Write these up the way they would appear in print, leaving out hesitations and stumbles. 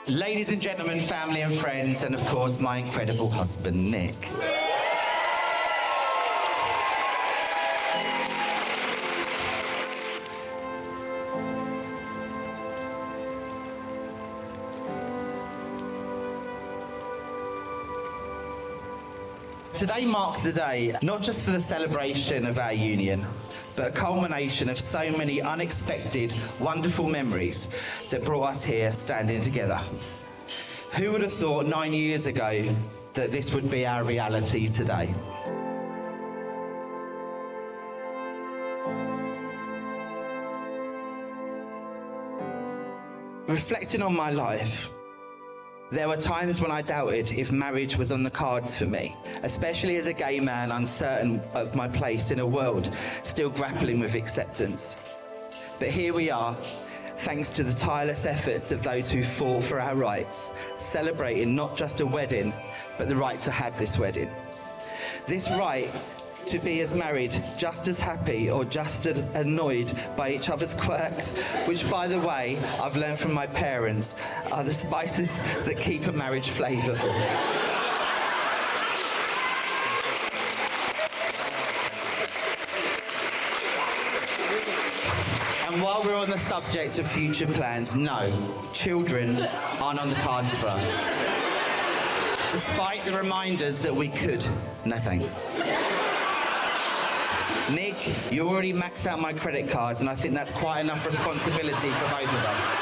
Ladies and gentlemen, family and friends, and of course my incredible husband, Nick. Today marks the day, not just for the celebration of our union, but a culmination of so many unexpected, wonderful memories that brought us here standing together. Who would have thought 9 years ago that this would be our reality today? Reflecting on my life, there were times when I doubted if marriage was on the cards for me, especially as a gay man uncertain of my place in a world still grappling with acceptance. But here we are, thanks to the tireless efforts of those who fought for our rights, celebrating not just a wedding, but the right to have this wedding. This right to be as married, just as happy or just as annoyed by each other's quirks, which, by the way, I've learned from my parents, are the spices that keep a marriage flavourful. And while we're on the subject of future plans, no, children aren't on the cards for us. Despite the reminders that we could. No thanks. Nick, you already maxed out my credit cards, and I think that's quite enough responsibility for both of us.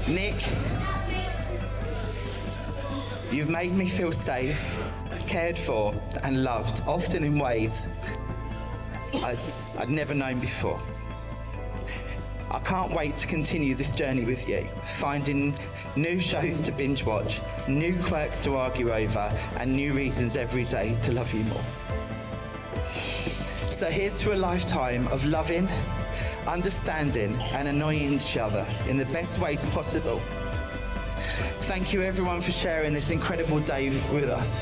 Nick, you've made me feel safe, cared for and loved, often in ways I'd never known before. I can't wait to continue this journey with you, finding new shows to binge watch, new quirks to argue over and new reasons every day to love you more. So here's to a lifetime of loving, understanding and annoying each other in the best ways possible. Thank you everyone for sharing this incredible day with us.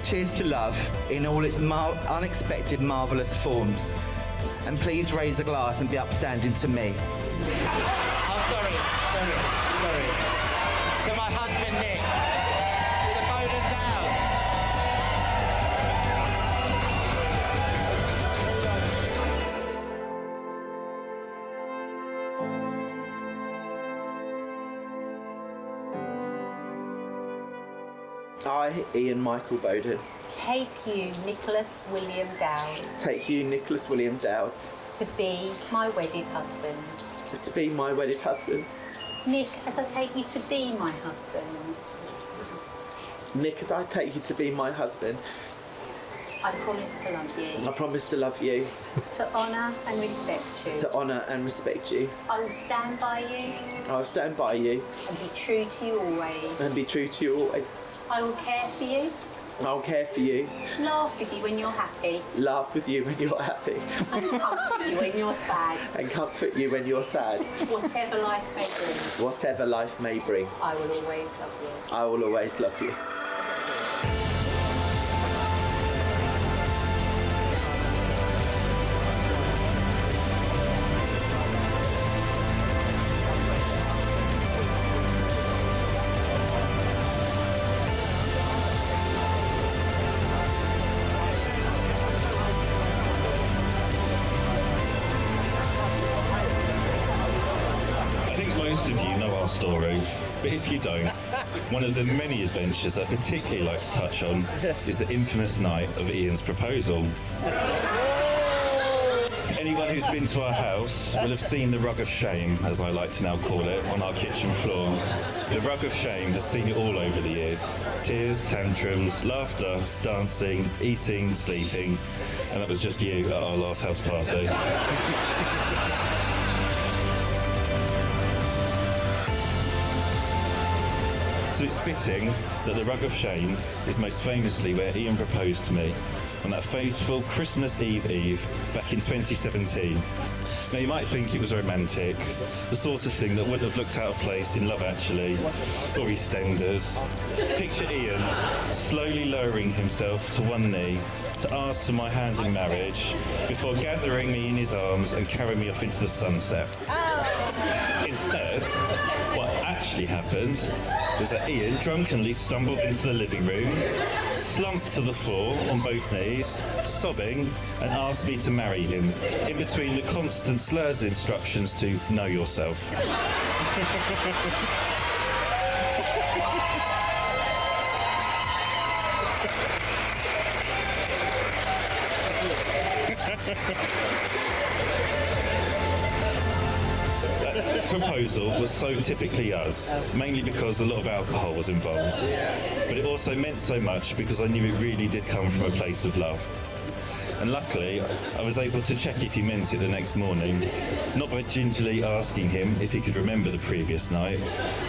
Cheers to love in all its unexpected, marvellous forms. And please raise a glass and be upstanding to me. Oh, sorry. To my husband, Nick. To the Bowden Downs. I, Ian Michael Bowden. Take you, Nicholas William Dowds. Take you, Nicholas William Dowds. To be my wedded husband. To be my wedded husband. Nick, as I take you to be my husband. Nick, as I take you to be my husband. I promise to love you. I promise to love you. To honour and respect you. To honour and respect you. I will stand by you. I will stand by you. And be true to you always. And be true to you always. I will care for you. I will care for you. Laugh with you when you're happy. Laugh with you when you're happy. And comfort you when you're sad. And comfort you when you're sad. Whatever life may bring. Whatever life may bring. I will always love you. I will always love you. Most of you know our story, but if you don't, one of the many adventures I particularly like to touch on is the infamous night of Ian's proposal. Anyone who's been to our house will have seen the rug of shame, as I like to now call it, on our kitchen floor. The rug of shame has seen it all over the years. Tears, tantrums, laughter, dancing, eating, sleeping, and that was just you at our last house party. So it's fitting that the rug of shame is most famously where Ian proposed to me on that fateful Christmas Eve back in 2017. Now you might think it was romantic, the sort of thing that would have looked out of place in Love Actually or EastEnders. Picture Ian slowly lowering himself to one knee to ask for my hand in marriage before gathering me in his arms and carrying me off into the sunset. Instead, what actually happened was that Ian drunkenly stumbled into the living room, slumped to the floor on both knees, sobbing, and asked me to marry him, in between the constant slurs instructions to know yourself. That proposal was so typically us, mainly because a lot of alcohol was involved. But it also meant so much because I knew it really did come from a place of love. And luckily, I was able to check if he meant it the next morning, not by gingerly asking him if he could remember the previous night,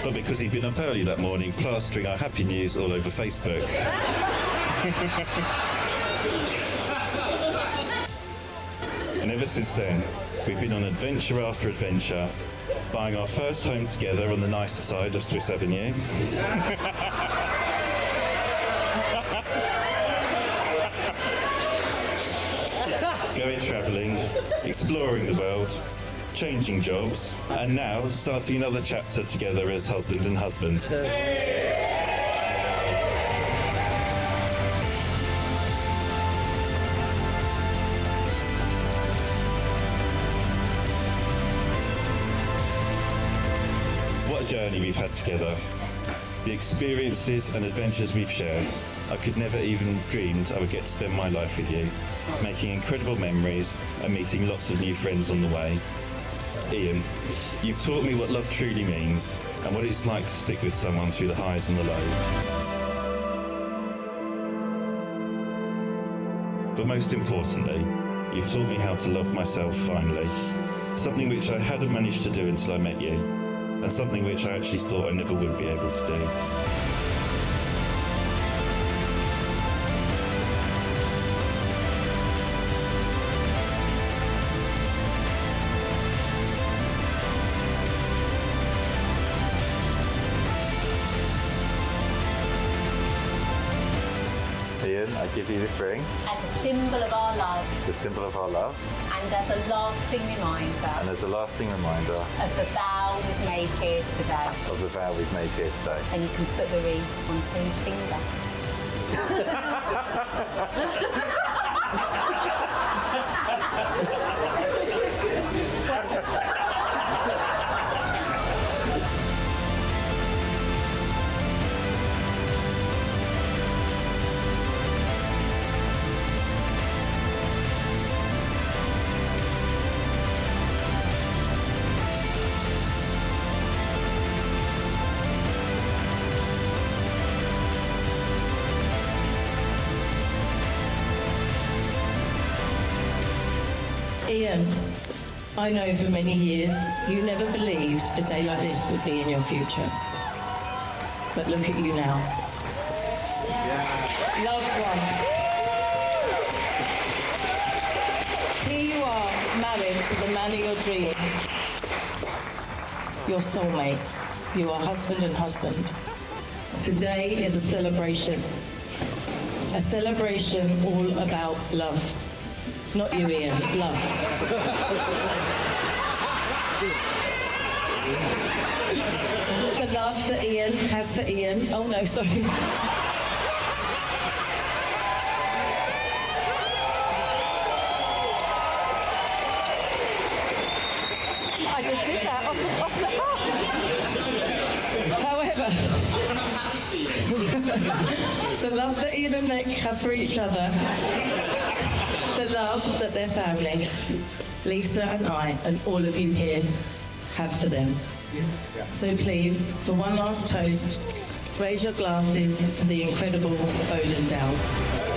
but because he'd been up early that morning plastering our happy news all over Facebook. And ever since then, we've been on adventure after adventure, buying our first home together on the nicer side of Swiss Avenue. Going travelling, exploring the world, changing jobs, and now starting another chapter together as husband and husband. What a journey we've had together. The experiences and adventures we've shared. I could never even dreamed I would get to spend my life with you, making incredible memories and meeting lots of new friends on the way. Ian, you've taught me what love truly means and what it's like to stick with someone through the highs and the lows. But most importantly, you've taught me how to love myself finally, something which I hadn't managed to do until I met you, and something which I actually thought I never would be able to do. Ian, I give you this ring. As a symbol of our love. It's a symbol of our love. And as a lasting reminder. And as a lasting reminder. Of the vow we've made here today. Of the vow we've made here today. And you can put the ring onto his finger. Ian, I know for many years you never believed a day like this would be in your future. But look at you now. Loved one. Here you are, married to the man of your dreams. Your soulmate. You are husband and husband. Today is a celebration. A celebration all about love. Not you, Ian. Love. The love that Ian has for Ian. Oh no, sorry. I just did that off the cuff. However, the love that Ian and Nick have for each other. The love that they're family. Lisa and I and all of you here have for them. So please, for one last toast, raise your glasses to the incredible Bowden Dowd.